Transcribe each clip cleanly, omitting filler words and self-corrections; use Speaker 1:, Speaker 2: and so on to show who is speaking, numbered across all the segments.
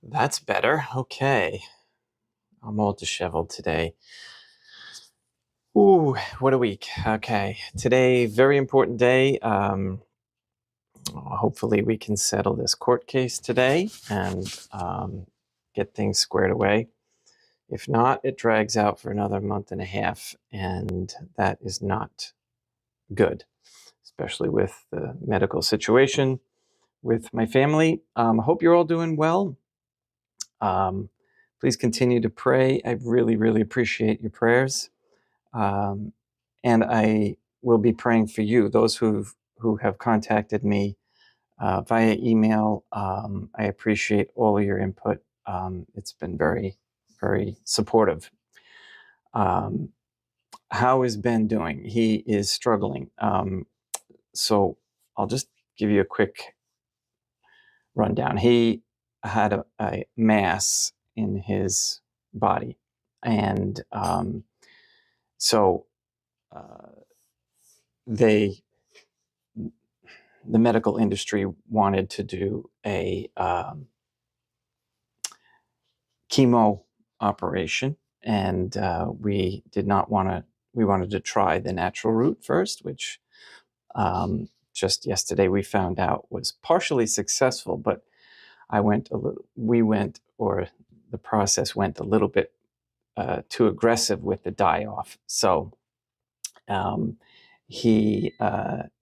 Speaker 1: That's better. Okay. I'm all disheveled today. Ooh, what a week. Okay. Today, very important day. Hopefully we can settle this court case today and get things squared away. If not, it drags out for another month and a half, and that is not good, especially with the medical situation with my family. I hope you're all doing well. Please continue to pray. I really, really appreciate your prayers. And I will be praying for you, those who have contacted me via email. I appreciate all of your input. It's been very, very supportive. How is Ben doing? He is struggling. So I'll just give you a quick rundown. He had a mass in his body, and so the medical industry wanted to do a chemo operation, and we did not want to. We wanted to try the natural route first, which just yesterday we found out was partially successful, but the process went a little bit too aggressive with the die-off. So he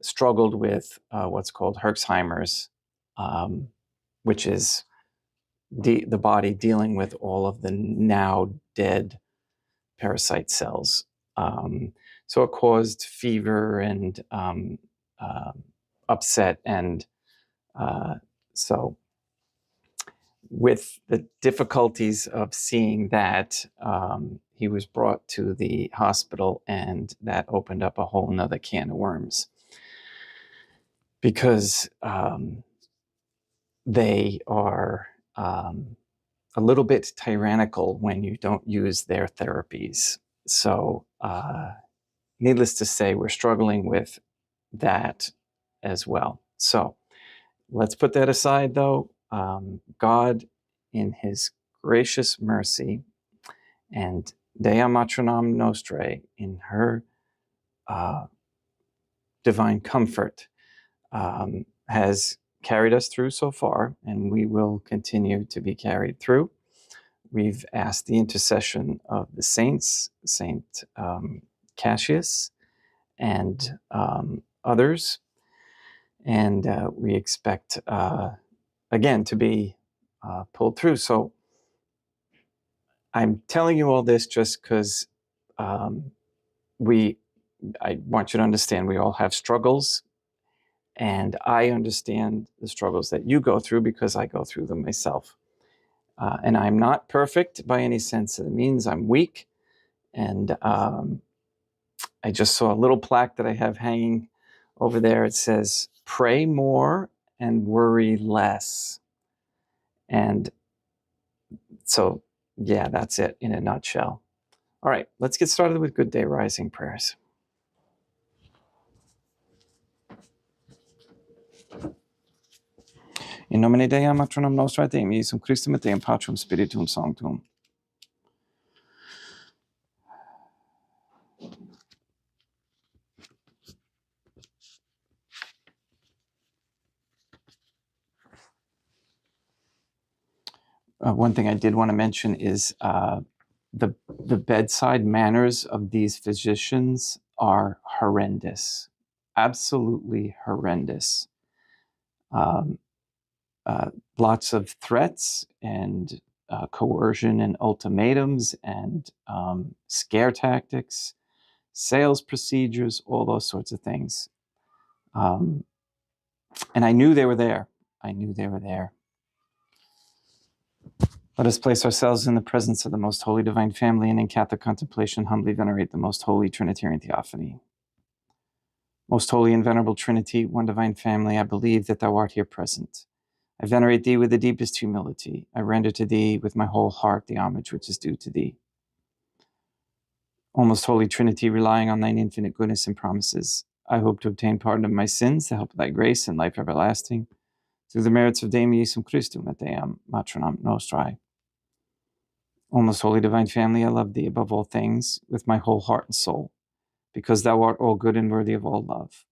Speaker 1: struggled with what's called Herxheimer's, which is the body dealing with all of the now dead parasite cells. So it caused fever and upset, and so with the difficulties of seeing that, he was brought to the hospital, and that opened up a whole nother can of worms, because they are a little bit tyrannical when you don't use their therapies. So needless to say, we're struggling with that as well. So let's put that aside, though. God, in his gracious mercy, and Dea Matronam Nostrae, in her divine comfort, has carried us through so far, and we will continue to be carried through. We've asked the intercession of the saints, Saint Cassius and others, and we expect, again, to be pulled through. So I'm telling you all this just because I want you to understand we all have struggles, and I understand the struggles that you go through because I go through them myself. And I'm not perfect by any sense of the means. I'm weak. And I just saw a little plaque that I have hanging over there. It says, "Pray more and worry less." And so, yeah, that's it in a nutshell. All right, let's get started with Good Day Rising prayers. In nomine Dei Matronum Nostrae Dei, Iesum Christum et Deum Patrum Spiritum Sanctum. One thing I did want to mention is the bedside manners of these physicians are horrendous, absolutely horrendous. Lots of threats and coercion and ultimatums and scare tactics, sales procedures, all those sorts of things. And I knew they were there. I knew they were there. Let us place ourselves in the presence of the Most Holy Divine Family, and in Catholic contemplation humbly venerate the Most Holy Trinitarian Theophany. Most Holy and Venerable Trinity, one Divine Family, I believe that thou art here present. I venerate thee with the deepest humility. I render to thee with my whole heart the homage which is due to thee. O Most Holy Trinity, relying on thine infinite goodness and promises, I hope to obtain pardon of my sins, the help of thy grace, and life everlasting, through the merits of Deum Iesum Christum et Deum Matronam Nostrae. O most holy divine family, I love thee above all things with my whole heart and soul, because thou art all good and worthy of all love.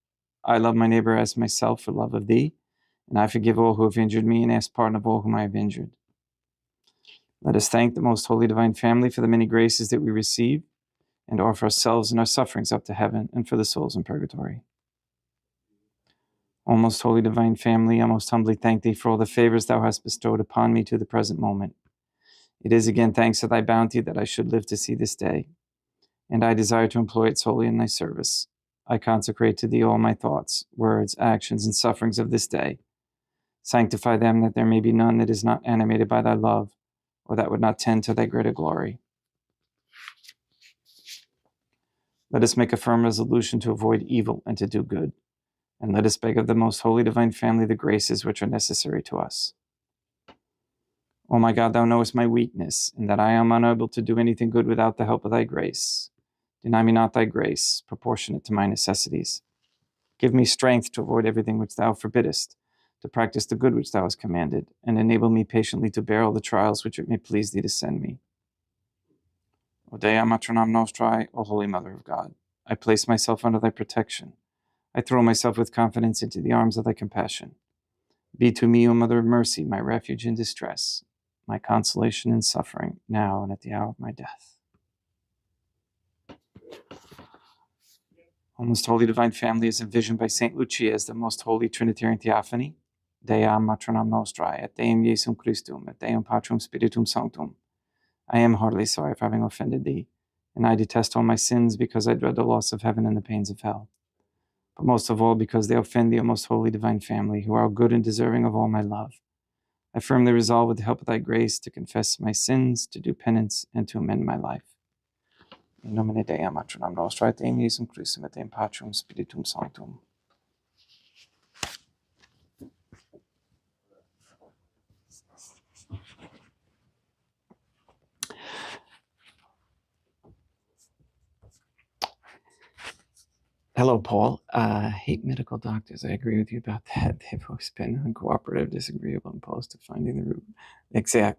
Speaker 1: I love my neighbor as myself for love of thee, and I forgive all who have injured me and ask pardon of all whom I have injured. Let us thank the most holy divine family for the many graces that we receive, and offer ourselves and our sufferings up to heaven and for the souls in purgatory. O most holy divine family, I most humbly thank thee for all the favors thou hast bestowed upon me to the present moment. It is again thanks to thy bounty that I should live to see this day, and I desire to employ it solely in thy service. I consecrate to thee all my thoughts, words, actions, and sufferings of this day. Sanctify them, that there may be none that is not animated by thy love, or that would not tend to thy greater glory. Let us make a firm resolution to avoid evil and to do good, and let us beg of the most holy divine family the graces which are necessary to us. O my God, thou knowest my weakness, and that I am unable to do anything good without the help of thy grace. Deny me not thy grace, proportionate to my necessities. Give me strength to avoid everything which thou forbiddest, to practice the good which thou hast commanded, and enable me patiently to bear all the trials which it may please thee to send me. O Dea Matronam Nostrae, O Holy Mother of God, I place myself under thy protection. I throw myself with confidence into the arms of thy compassion. Be to me, O Mother of Mercy, my refuge in distress, my consolation in suffering, now and at the hour of my death. O most holy divine family is envisioned by St. Lucia as the most holy Trinitarian Theophany, Dea Matronam Nostrae, et Deum Iesum Christum, et Deum Patrum Spiritum Sanctum. I am heartily sorry for having offended thee, and I detest all my sins because I dread the loss of heaven and the pains of hell. But most of all because they offend thee, O most holy divine family, who are good and deserving of all my love. I firmly resolve with the help of thy grace to confess my sins, to do penance, and to amend my life. In nomine Dei Matronam Nostrae, et Deum Iesum Christum, et Deum Patrum Spiritum Sanctum. Hello, Paul. Hate medical doctors. I agree with you about that. They've always been uncooperative, disagreeable, and opposed to finding the root.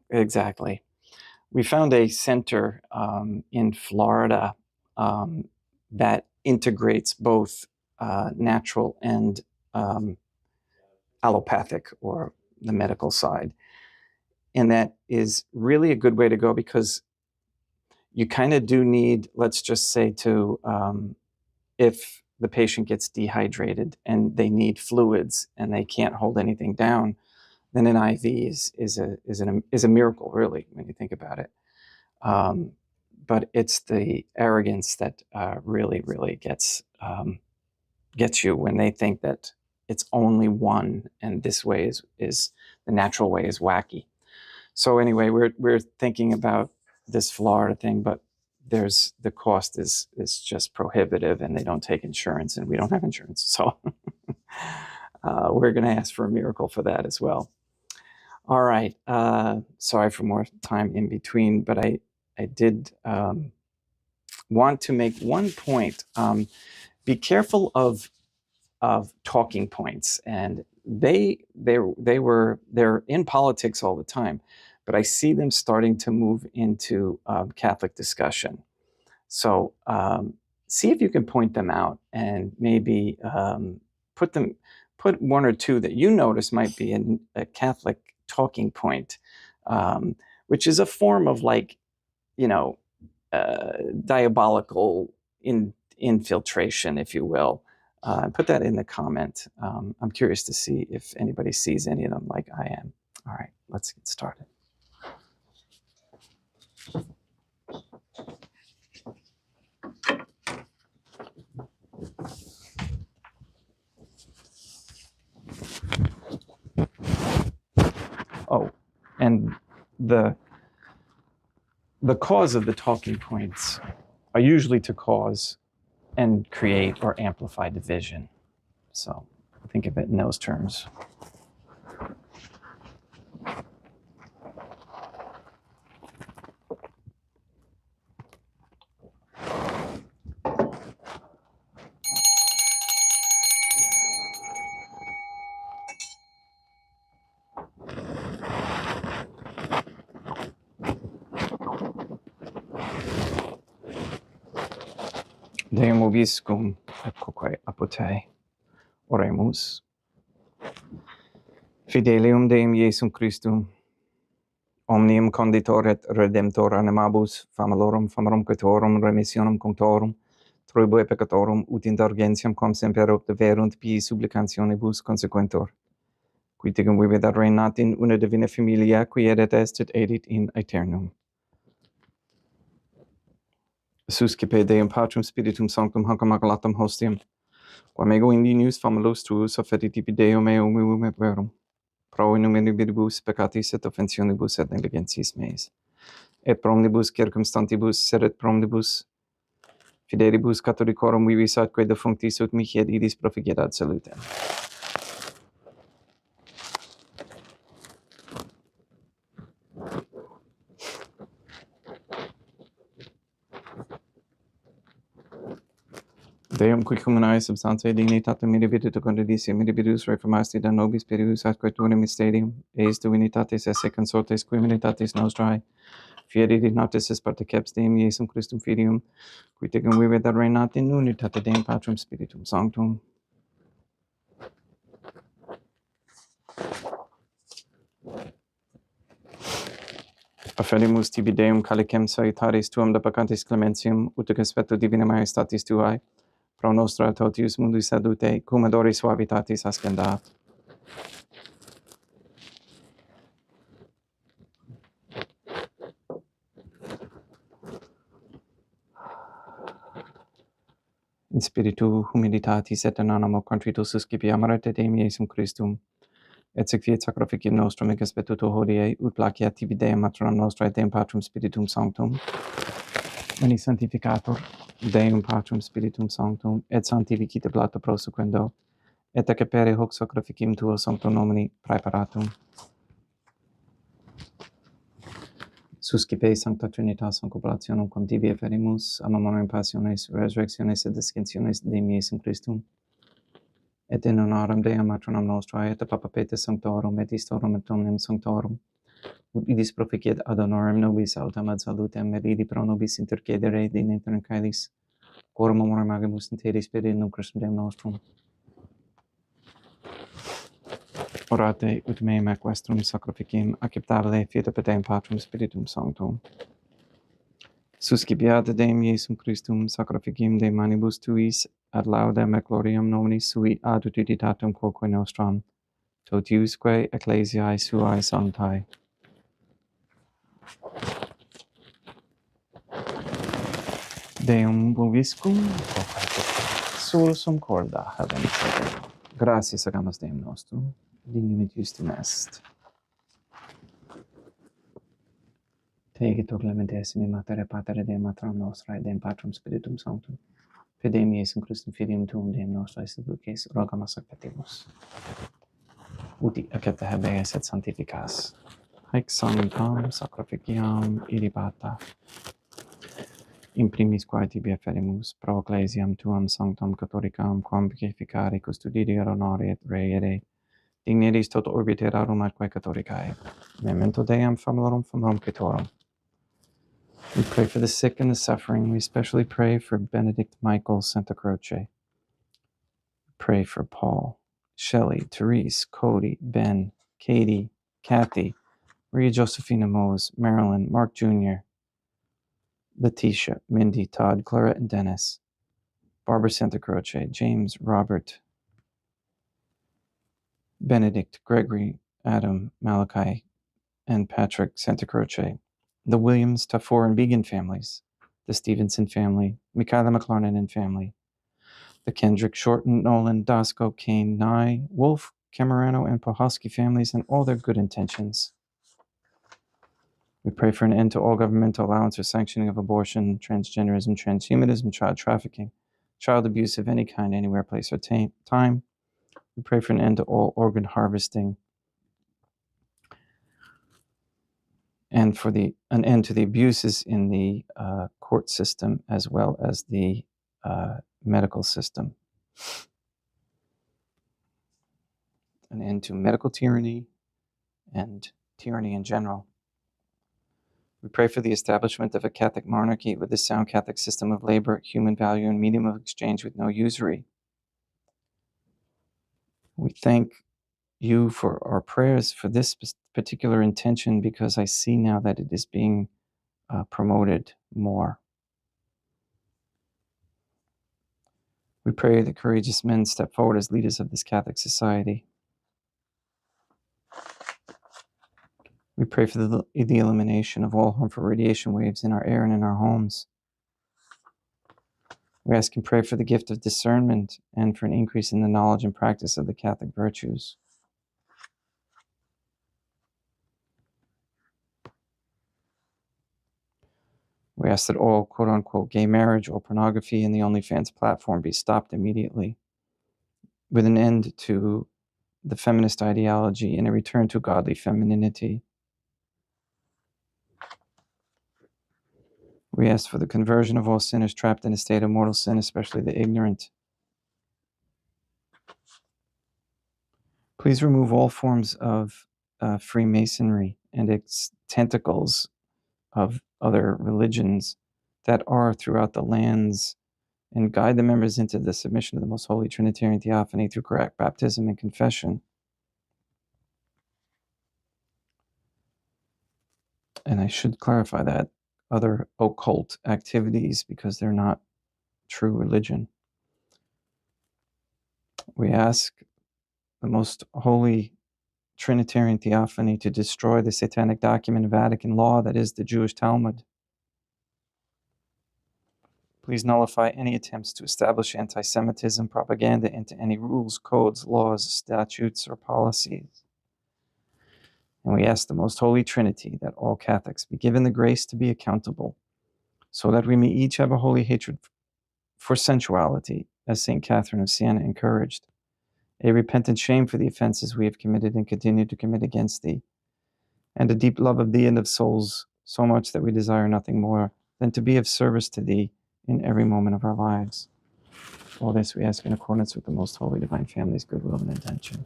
Speaker 1: Exactly. We found a center in Florida that integrates both natural and allopathic, or the medical side. And that is really a good way to go, because you kind of do need, let's just say, to if the patient gets dehydrated and they need fluids and they can't hold anything down, then an IV is a miracle, really, when you think about it. But it's the arrogance that really gets you, when they think that it's only one, and this way is the natural way is wacky. So anyway, we're thinking about this Florida thing, but the cost is just prohibitive, and they don't take insurance, and we don't have insurance. So we're going to ask for a miracle for that as well. All right. Sorry for more time in between, but I did want to make one point. Be careful of talking points, and they're in politics all the time, but I see them starting to move into Catholic discussion. So see if you can point them out, and maybe put one or two that you notice might be a Catholic talking point, which is a form of, like, diabolical infiltration, if you will. Put that in the comment. I'm curious to see if anybody sees any of them like I am. All right, let's get started. Oh, and the cause of the talking points are usually to cause and create or amplify division. So think of it in those terms. Deum vobiscum, eccoque apote. Oremus. Fidelium Deum Iesum Christum, omnium conditor et redemptor animabus, famalorum famorumquetorum remissionum cunctorum, troiboe peccatorum ut indulgentiam quam semper obdeverunt pii supplicantionibus consequentor. Qui tegum vivedat reinat in una divina familia, qui edet est et edit in aeternum. Suscipe Deum Patrum Spiritum Sanctum hanc immaculatam hostiam, quam ego indinius famulos tuus offeri tibi Deum eum et verum. Pro in numeribus peccatis et offensionibus et negligentis meis. Et pro omnibus circumstantibus, sed et pro omnibus fidelibus catholicorum vivis atque defunctis ut mihi et idis profigedat salutem. Deum qui comunae substantiae dignitate mirabilite condidisia mirabilis reformasti da nobis perius atque tuum mysterium, eis divinitatis esse consortes qui militatis nostrae, fieri dignatis es parteceps Deum Iesum Christum Filium, qui tegum vivedat reinat in unitate Deum Patrum Spiritum Sanctum. Offerimus tibi Deum calicem salutaris tuum de peccatis clementium, ut expecto divina majestatis tuae, pro nostra totius mundi salute, cum adori suavitatis ascendat. In spiritu humilitatis et in animo contrito suscipi amarete Deum Iesum Christum, et sequiet sacrificium nostrum ec expetuto hodie, ut placeat tibi Deum matronam nostrae Deum Patrum Spiritum Sanctum, veni sanctificator Deum Patrum Spiritum Sanctum, et sanctificite plata prosequendo, et accepere hoc sacrificium tuo sancto nomini praeparatum. Suscipe Sancta Trinitas concopulationum quam tibi efferimus, amamone passiones, resurrectiones et descensiones Deum Iesum Christum, et in honorem Deum matronam nostrae, et Papa Peter Sanctorum, et Istorum et Omnium Sanctorum, ut idis proficiet ad honorem nobis autem ad salutem, et idi pro nobis intercedere in aeternum caelis, quorum amorem agimus in te Spiritum Christum Deum nostrum. Orate ut meum equestrum sacrificium acceptabile fiat per Deum Patrum Spiritum Sanctum. Suscipiat Deum Iesum Christum sacrificium de manibus tuis ad laudem et gloriam nomini sui ad utilitatem quoque nostram, totiusque ecclesiae suae sanctae. Deum vobiscum, sursum corda habent sedem. Gratias agamus Deum nostrum, dignum et justum est. Tegitur clementissimi Mater et Pater Deum matronam nostrae, Deum Patrum Spiritum Sanctum, per Deum Iesum Christum Filium tuum Deum nostrae supplices, rogamus ac petimus. Uti accepta habeas et sanctificas. Haec sanctam sacrificiam irripata. In primis quae tibi efferimus, pro ecclesiam tuam sanctam catholicam, quam beatificare, custodire, honore et reire, digneris tot orbiterarum atque catholicae. Memento Deum famalorum famorumquetorum. We pray for the sick and the suffering. We especially pray for Benedict Michael Santa Croce. Pray for Paul, Shelley, Therese, Cody, Ben, Katie, Kathy, Maria Josephina Mose, Marilyn, Mark Jr., Letitia, Mindy, Todd, Clara, and Dennis, Barbara Santa Croce, James, Robert, Benedict, Gregory, Adam, Malachi, and Patrick Santa Croce, the Williams, Tafour, and Began families, the Stevenson family, Michaela McLarnon and family, the Kendrick, Shorten, Nolan, Dasco, Kane, Nye, Wolf, Camerano, and Pohosky families, and all their good intentions. We pray for an end to all governmental allowance or sanctioning of abortion, transgenderism, transhumanism, child trafficking, child abuse of any kind, anywhere, place, or time. We pray for an end to all organ harvesting, and for an end to the abuses in the court system as well as the medical system. An end to medical tyranny and tyranny in general. We pray for the establishment of a Catholic monarchy with a sound Catholic system of labor, human value, and medium of exchange with no usury. We thank you for our prayers for this particular intention, because I see now that it is being promoted more. We pray that courageous men step forward as leaders of this Catholic society. We pray for the elimination of all harmful radiation waves in our air and in our homes. We ask and pray for the gift of discernment and for an increase in the knowledge and practice of the Catholic virtues. We ask that all quote-unquote gay marriage or pornography in the OnlyFans platform be stopped immediately, with an end to the feminist ideology and a return to godly femininity. We ask for the conversion of all sinners trapped in a state of mortal sin, especially the ignorant. Please remove all forms of Freemasonry and its tentacles of other religions that are throughout the lands, and guide the members into the submission of the Most Holy Trinitarian Theophany through correct baptism and confession. And I should clarify that other occult activities, because they're not true religion. We ask the Most Holy Trinitarian Theophany to destroy the satanic document of Vatican law, that is the Jewish Talmud. Please nullify any attempts to establish anti-Semitism propaganda into any rules, codes, laws, statutes, or policies. And we ask the Most Holy Trinity that all Catholics be given the grace to be accountable, so that we may each have a holy hatred for sensuality, as St. Catherine of Siena encouraged, a repentant shame for the offenses we have committed and continue to commit against thee, and a deep love of thee and of souls, so much that we desire nothing more than to be of service to thee in every moment of our lives. All this we ask in accordance with the Most Holy Divine Family's goodwill and intention.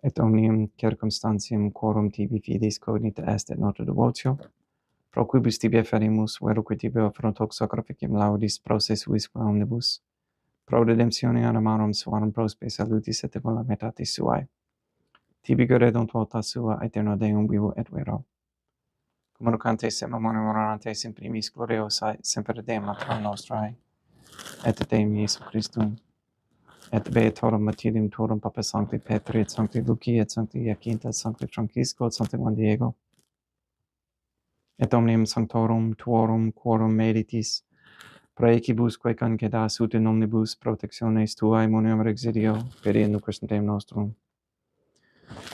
Speaker 1: Et omnium circumstantium quorum tibi fidis cognita est et nota devotio, pro quibus tibi ferimus, veruque tibi offront hoc sacrificium laudis proces visque omnibus, pro redemptione animarum suarum prospe salutis et voluntatis suae. Tibi geredunt volta sua, aeterno Deum vivo et vero. Communicantes et memorantes in primis gloriosae, semper Deum natram nostrae, et Deum Iesu Christum, et beatorum martyrium tuorum Papa Sancti Petri, et Sancti Luci, et Sancti Jacinta, et Sancti Francisco, et Sancti Juan Diego, et omnium sanctorum tuorum quorum meritis, praecibusque concedas ut in omnibus protectiones tuae munium exidio, per in Christum Deum nostrum.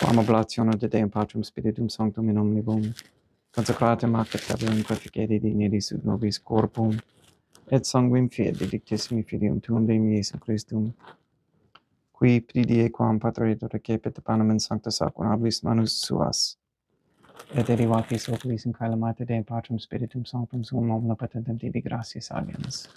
Speaker 1: Quam oblationem de Deum Patrum Spiritum Sanctum in omnibus, consecratum acceptabile quae dignitis ut nobis corpum, et sanguinem fiat dedictissimi filium tuum Deum Iesu Christum, qui pridie quam patriator recepit panem in sancta sacramentis manus suas, et derivatis oculis in calamate Deum Patrum Spiritum Sanctum sum omnipotentem tibi gratias agens.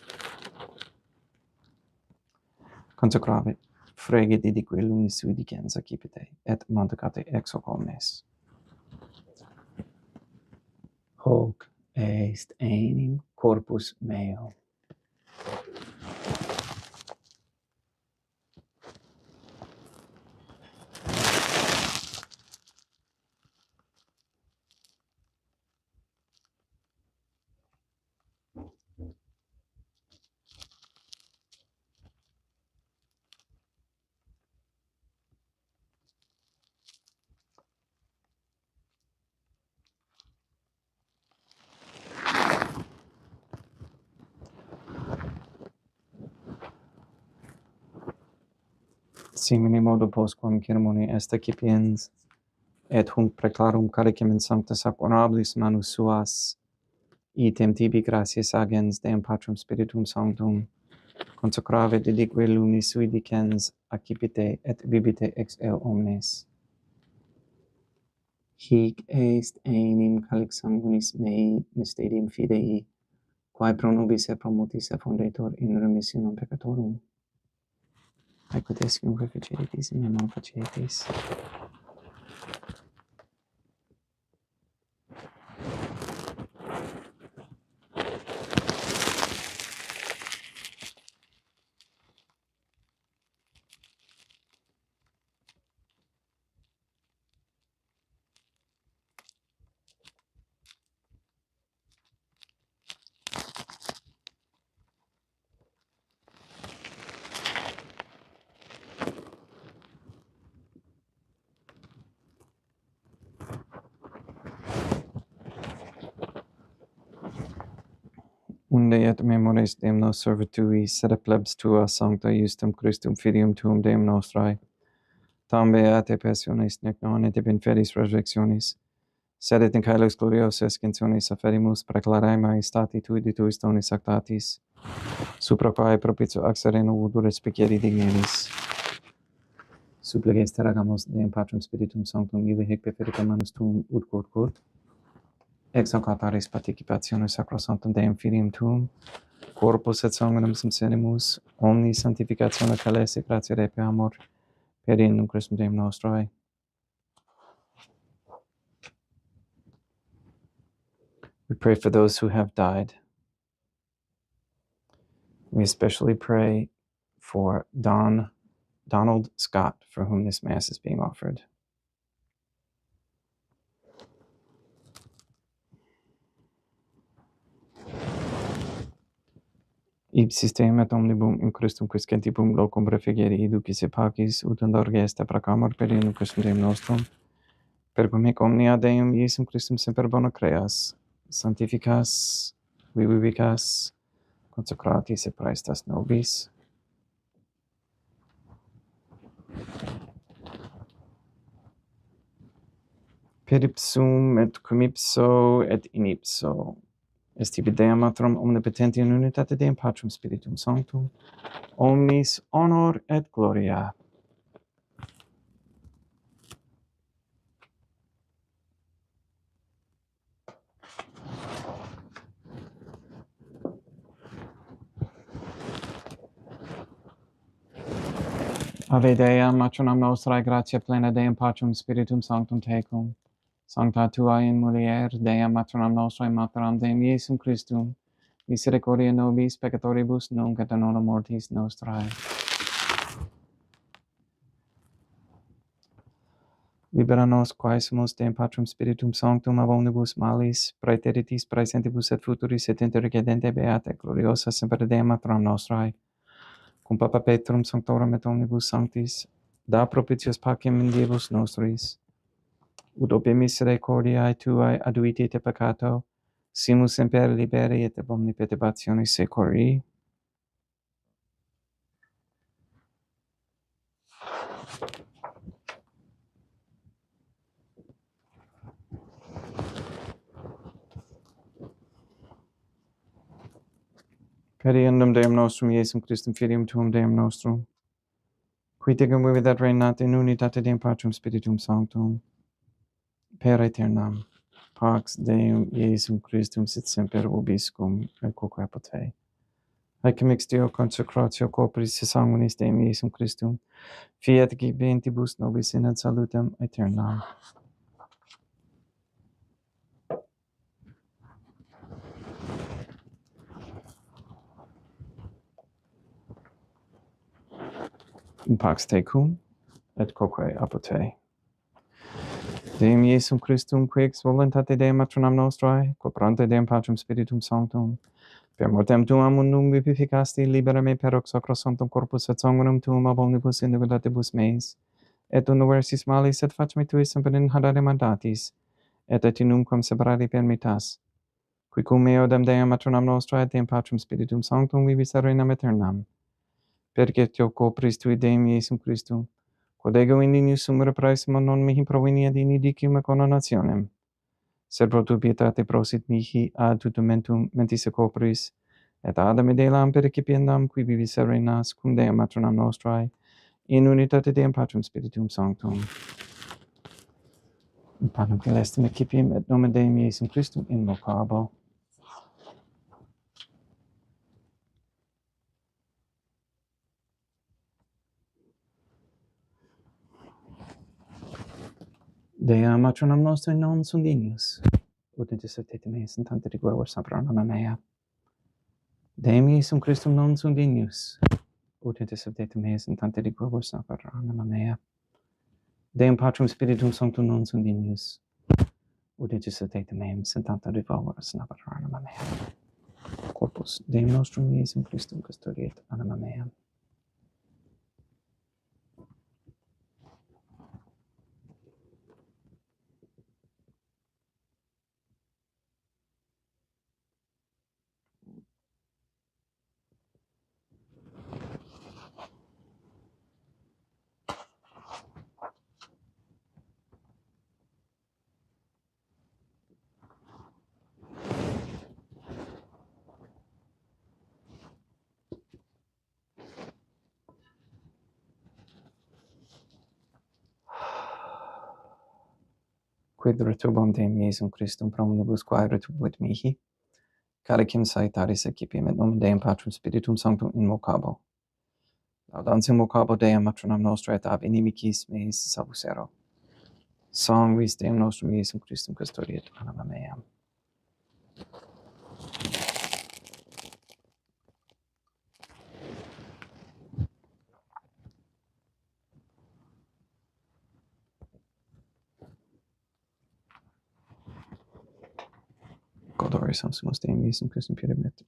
Speaker 1: Consecravit, fregit idique lunis sui dicens accipite, et mantecate ex hoc omnes. Hoc est enim corpus meo. Simile modo postquam ceremoniae est accipiens, et hunc preclarum caricem in sancta sacramentis manus suas, item tibi gratias agens Deum Patrum Spiritum Sanctum, consecravit idique lunis sui dicens accipite et bibite ex eo omnes. Hic est enim calix sanguinis mei mysterium fidei, quae pro nobis et pro multis effundetur in remissionem peccatorum. Aequo est cum facetis in memoriam facetis. unde et memores Deum nos servitui, sed plebs tua sancta justum Christum filium tuum Deum nostrae, tam beate passionis nec non et in fedis resurrectionis, sed et in caelos gloriosus ascensionis afferimus preclarae maestati tui de tuis donis actatis, supra quae propitio ac sereno udor spicieri digneris. Supplices teragamus Deum Patrum Spiritum Sanctum, ibi hic perferita manus tuum ut quod, ex hoc altaris participationis sacrosanctum Deum Filium tuum, corpus et sanguinem subsenimus, omni sanctificatione calese gratia repe amor, per in Christum Deum nostrae. We pray for those who have died. We especially pray for Donald Scott, for whom this Mass is being offered. Ipsis Deum et omnibum in Christum quiscentibum locum refegere iducis et pacis, ut indorge est praecamur per in Christum Deum nostrum, per cum hic omnia Deum Iesum Christum semper bona creas, sanctificas, vivicas, consecratis et praestas nobis. Per ipsum et cum ipso et in ipso, est tibi Deum Matrum omnipotenti in unitate Deum Patrum Spiritum Sanctum, omnis honor et gloria. Ave Dea, Matronam nostrae, gratia plena Deum Patrum Spiritum Sanctum tecum, sancta tua in mulier, Dea Matronam nostrae, Materam Deum Iesum Christum, misericordia nobis peccatoribus, nunc et in hora mortis nostrae. Libera nos quae sumus Deum Patrum Spiritum Sanctum ab omnibus malis, praeteritis, praesentibus et futuris et intercedente beate, gloriosa semper Deum Matronam nostrae, cum Papa Petrum Sanctorum et omnibus sanctis, da propitios pacem in diebus nostris, ut ope misericordiae tuae aduiti te peccato, simus semper liberi et ab omni perturbationis secori. Per iendum Deum nostrum, Iesum Christum Filium tuum Deum nostrum, qui tecum vivet reinat in unitate Deum Patrum Spiritum Sanctum, per aeternam. Pax Deum Iesum Christum sit semper vobiscum et quoque apotei. Haec mixtio consecratio corporis sanguinis Deum Iesum Christum, fiat gibentibus nobis in ad salutem aeternam. In pax tecum et quoque apotei. Deum Iesum Christum, qui ex voluntate Deum Matronam nostrae, quo pronte Deum Patrum Spiritum Sanctum, per mortem tuam unum vivificasti, libera me per hoc sacrosanctum corpus et sanguinum tuum ab omnibus iniquitatibus meis, et universis malis, et fac me tui semper in hadare mandatis, et numquam separari permittas, qui cum meo dem Deum Matronam nostrae, Deum Patrum Spiritum Sanctum, vivis reinam aeternam, perque teo copris tui Deum Iesum Christum, quod ego in inius sumere praesimo non mihi provini ad inidicium et condonationem, sed pro tu pietate prosit mihi ad tutumentum mentis copris, et adam et elam percipiendam qui vivis et reinas cum Deum Matronam nostrae, in unitate Deum Patrum Spiritum Sanctum. In panem celestem excipiem et nomen Deum Iesum Christum invocabo. Dea Matronam nostrae non sunt dignus, ut intercedete meis in tante reguervos sapra anima mea. Deum Iesum Christum non sunt dignus, ut intercedete meis in tante reguervos sapra anima mea. Deum Patrum Spiritum Sanctum non sunt dignus, ut intercedete meis in tante reguervos sapra anima mea. Corpus Deum nostrum Iesum Christum custodiet anima mea. quid retubum Deum Iesum Christum pro omnibus quae retubuit mihi, calicem saitaris excipiem et nomen Deum Patrum Spiritum Sanctum invocabo. Laudansum vocabo Deum matronam nostra et ab inimicis meis salvusero. Sanguis Deum nostrum Iesum Christum custodiet anima meam. Godoris sumus Deum Iesum Christum purimet.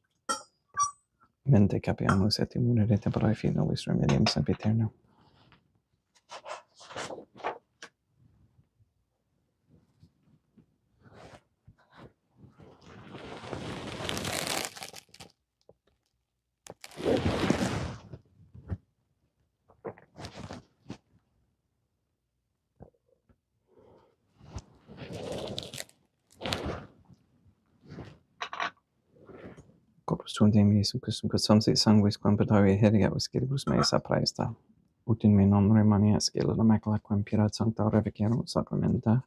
Speaker 1: Mente capiamus et immunere temporae fit nobis remedium sempiterno. Corpus tuum Deum Iesum Christum custom sit sanguis quam petavi heriat scelibus meis apraesta. Ut in me non remania scela la macula quam pirat sancta revicerunt sacramenta.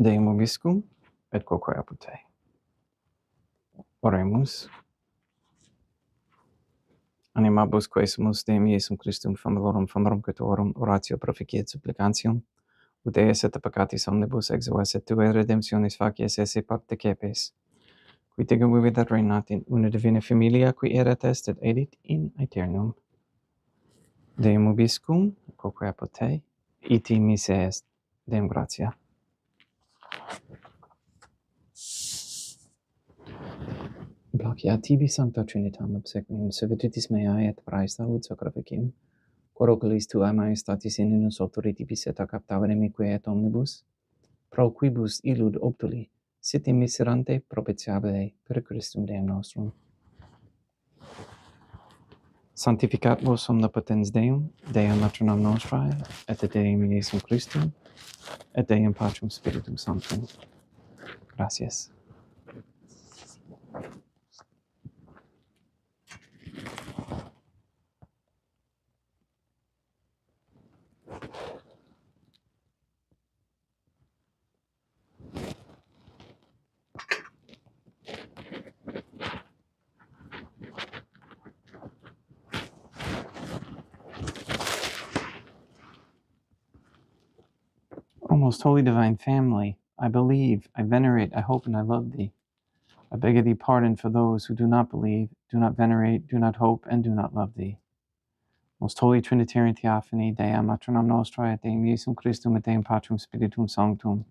Speaker 1: Deum vobiscum et quoque apud te. Oremus. Animabus quae sumus Deum Iesum Christum familiarum famorumquetorum oratio proficiet supplicantium, ut eis et peccatis omnibus exuas et tuae redemptionis facies esse partecepes, qui te vivit et reinat in una divina familia qui erat est et edit in aeternum. Deum vobiscum, quoque apud te, iti mise est. Deum gratia. Placia tibi sancta Trinitam obsequium servitutis meae et praesta ut sacraficium, quod oculis tuae majestatis in unus autoritibus et captavere mique et omnibus, pro quibus illud obtuli, siti miserante propitiabile per Christum Deum nostrum. Sanctificat vos omnipotens Deum, Deum matronam nostrae, et Deum Iesum Christum, et Deum Patrum Spiritum Sanctum. Gracias. O most holy divine family, I believe, I venerate, I hope, and I love thee. I beg of thee pardon for those who do not believe, do not venerate, do not hope, and do not love thee. Most holy Trinitarian Theophany, Dea matronam nostrae, et Deum Iesum Christum, et Deum Patrum Spiritum Sanctum.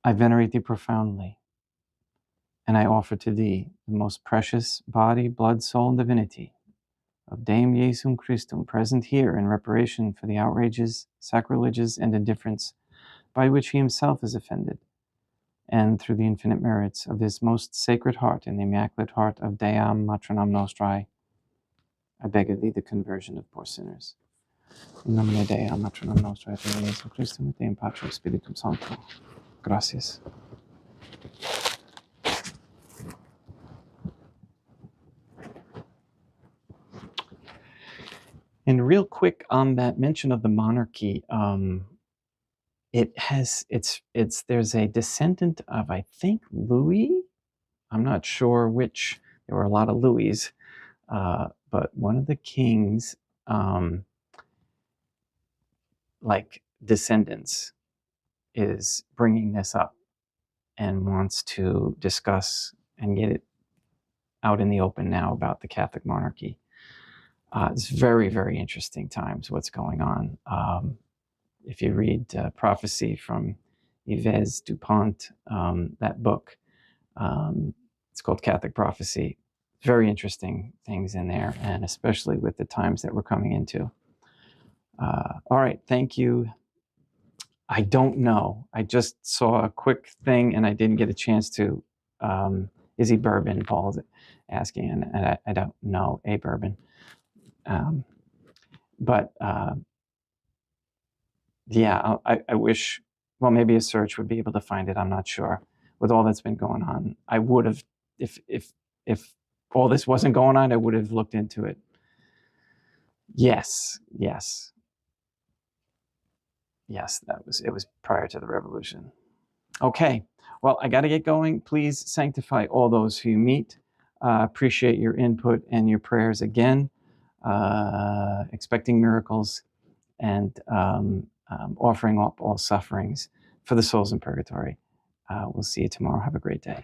Speaker 1: I venerate thee profoundly. And I offer to thee the most precious body, blood, soul, and divinity of Deum Jesum Christum, present here in reparation for the outrages, sacrileges, and indifference by which he himself is offended, and through the infinite merits of his most sacred heart and the immaculate heart of Deam Matronam Nostrae, I beg of thee the conversion of poor sinners. In nomine Deam Matronam Nostrae, Filii Jesum Christum, et Deum Patro Spiritum Sancto. Gracias. And real quick on that mention of the monarchy, there's a descendant of, I think, Louis. I'm not sure which. There were a lot of Louis, but one of the kings, like descendants, is bringing this up and wants to discuss and get it out in the open now about the Catholic monarchy. It's very, very interesting times what's going on. If you read Prophecy from Yves Dupont, that book, it's called Catholic Prophecy. Very interesting things in there, and especially with the times that we're coming into. All right, thank you. I don't know. I just saw a quick thing, and I didn't get a chance to. Izzy Bourbon, Paul's asking, and I don't know a Bourbon. But yeah, I wish, well, maybe a search would be able to find it. I'm not sure. With all that's been going on, I would have, if all this wasn't going on, I would have looked into it. Yes, it was prior to the revolution. Okay, well, I got to get going. Please sanctify all those who you meet. Appreciate your input and your prayers again. Expecting miracles and offering up all sufferings for the souls in purgatory. We'll see you tomorrow. Have a great day.